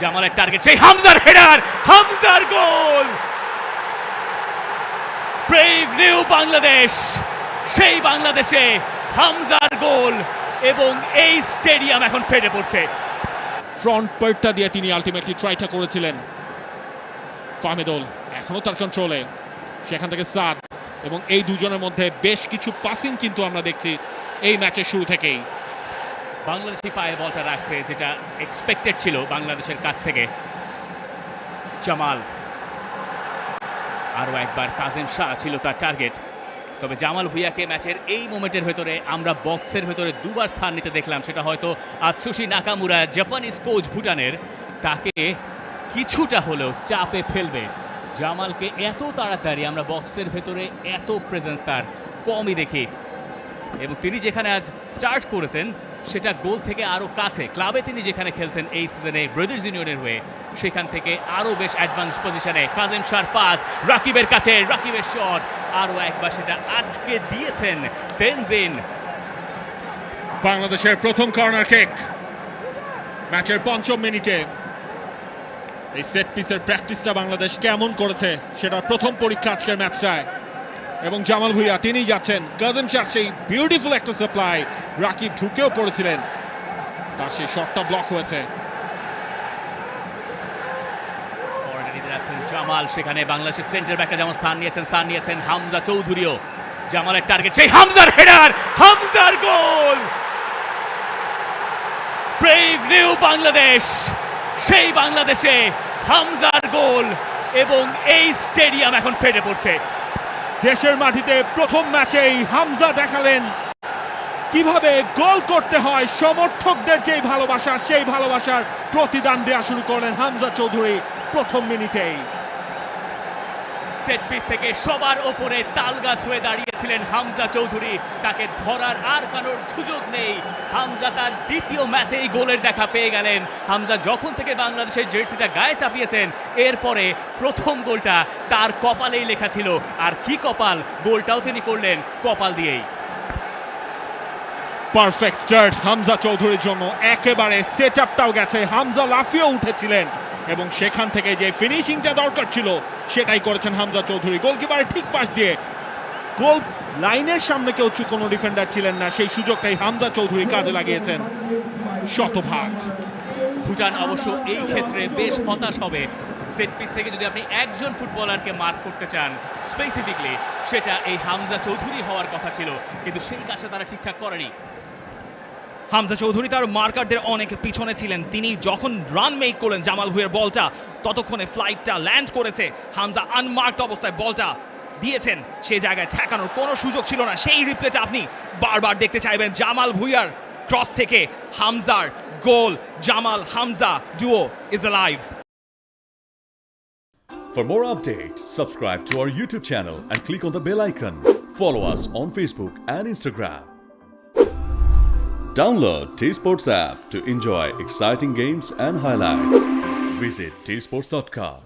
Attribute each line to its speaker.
Speaker 1: জামালের টার্গেট, সেই হামজার হেডার, হামজার গোল। ব্রেভ নিউ বাংলাদেশ, সেই বাংলাদেশে হামজার গোল এবং এই স্টেডিয়াম এখন ফেটে পড়ছে।
Speaker 2: ফ্রন্ট পাল্টা দিয়ে তিনি আলটিমেটলি ট্রাইটা করেছিলেন। ফাহমিদুল এখনো তার কন্ট্রোলে, সেখান থেকে সাদ, এবং এই দুজনের মধ্যে বেশ কিছু পাসিং কিন্তু আমরা দেখছি এই ম্যাচের শুরু থেকেই।
Speaker 1: বাংলাদেশি পায়ে বলটা রাখছে, যেটা এক্সপেক্টেড ছিল বাংলাদেশের কাছ থেকে। জামাল, আরও একবার কাজেম শাহ ছিল তার টার্গেট। তবে জামাল ভুঁইয়াকে ম্যাচের এই মোমেন্টের ভেতরে আমরা বক্সের ভেতরে দুবার স্থান নিতে দেখলাম। সেটা হয়তো আতসুশি নাকামুরা, জাপানিজ কোচ ভুটানের, তাকে কিছুটা হলেও চাপে ফেলবে। জামালকে এত তাড়াতাড়ি আমরা বক্সের ভেতরে এত প্রেজেন্স তার কমই দেখি, এবং তিনি যেখানে আজ স্টার্ট করেছেন সেটা গোল থেকে আরও কাছে। ক্লাবে তিনি যেখানে খেলছেন এই সিজনে ব্রাদার্স ইউনিয়নের হয়ে, সেখান থেকে আরও বেশ অ্যাডভান্স পজিশনে। কাজেম শাহর পাস রাকিবের কাছে, রাকিবের শট, আরও একবার সেটা আটকে দিয়েছেন তেনজিন।
Speaker 2: বাংলাদেশের প্রথম কর্নার কিক ম্যাচের ৫ম মিনিটে। এই সেট পিসের প্র্যাকটিসটা বাংলাদেশ কেমন করেছে সেটার প্রথম পরীক্ষা আজকের ম্যাচটায়। এবং জামাল ভুঁইয়া তিনি যাচ্ছেন, কাজেম শাহ সেই বিউটিফুল একটা সাপ্লাই, রাকিব ঢুকেও পড়েছিলেন, তার সেই শটটা ব্লক হয়েছে।
Speaker 1: জামাল, সেখানে বাংলাদেশের সেন্টার ব্যাকে যেমন স্থান নিয়েছেন হামজা চৌধুরীও। জামালের টার্গেট, সেই হামজার হেডার, হামজার গোল। ব্রেভ নিউ বাংলাদেশ, সেই বাংলাদেশে হামজার গোল এবং এই স্টেডিয়াম এখন ফেটে পড়ছে।
Speaker 2: দেশের মাটিতে প্রথম ম্যাচেই হামজা দেখালেন কিভাবে গোল করতে হয়। সমর্থকদের যেই ভালোবাসা, সেই ভালোবাসার প্রতিদান দেওয়া শুরু করলেন হামজা চৌধুরী প্রথম মিনিটেই।
Speaker 1: সেট পিস থেকে সবার ওপরে তালগাছ হয়ে দাঁড়িয়েছিলেন হামজা চৌধুরী, তাকে ধরার আর কারোর সুযোগ নেই। হামজা তার দ্বিতীয় ম্যাচেই গোলের দেখা পেয়ে গেলেন। হামজা যখন থেকে বাংলাদেশের জার্সিটা গায়ে চাপিয়েছেন, এরপরে প্রথম গোলটা তার কপালেই লেখা ছিল। আর কি কপাল, গোলটাও তিনি করলেন কপাল দিয়েই।
Speaker 2: পারফেক্ট স্টার্ট হামজা চৌধুরীর জন্য, একেবারে সেট আপটাও গেছে। হামজা লাফিয়ে উঠেছিলেন এবং সেখান থেকে যে ফিনিশিংটা দরকার ছিল সেটাই করেছেন হামজা চৌধুরী। গোলকিপারের ঠিক পাশ দিয়ে, গোল লাইনের সামনে কেউ কোনো ডিফেন্ডার ছিলেন না, সেই সুযোগটাই হামজা চৌধুরী কাজে লাগিয়েছেন শতভাগ।
Speaker 1: ভুটান অবশ্য এই ক্ষেত্রে বেশ হতাশ হবে। সেট পিস থেকে যদি আপনি একজন ফুটবলারকে মার্ক করতে চান স্পেসিফিকলি, সেটা এই হামজা চৌধুরী হওয়ার কথা ছিল, কিন্তু সেই কাজটা তারা ঠিকঠাক করেনি।
Speaker 3: হামজা চৌধুরী তার মার্কারদের অনেক পিছনে ছিলেন। তিনি যখন রান মেক করলেন জামাল ভুঁইয়ার বলটা, ততক্ষণে ফ্লাইটটা ল্যান্ড করেছে। হামজা আনমার্কড অবস্থায় বলটা দিয়েছেন, সেই জায়গায় ঠেকানোর কোনো সুযোগ ছিল না। সেই রিপ্লেটা আপনি বারবার দেখতে চাইবেন। জামাল ভুঁইয়ার ক্রস থেকে হামজার গোল। Jamal Hamza duo is alive.
Speaker 4: For more updates, subscribe to our YouTube channel and click on the bell icon. Follow us on Facebook and Instagram. Download T-Sports app to enjoy exciting games and highlights. Visit tsports.com.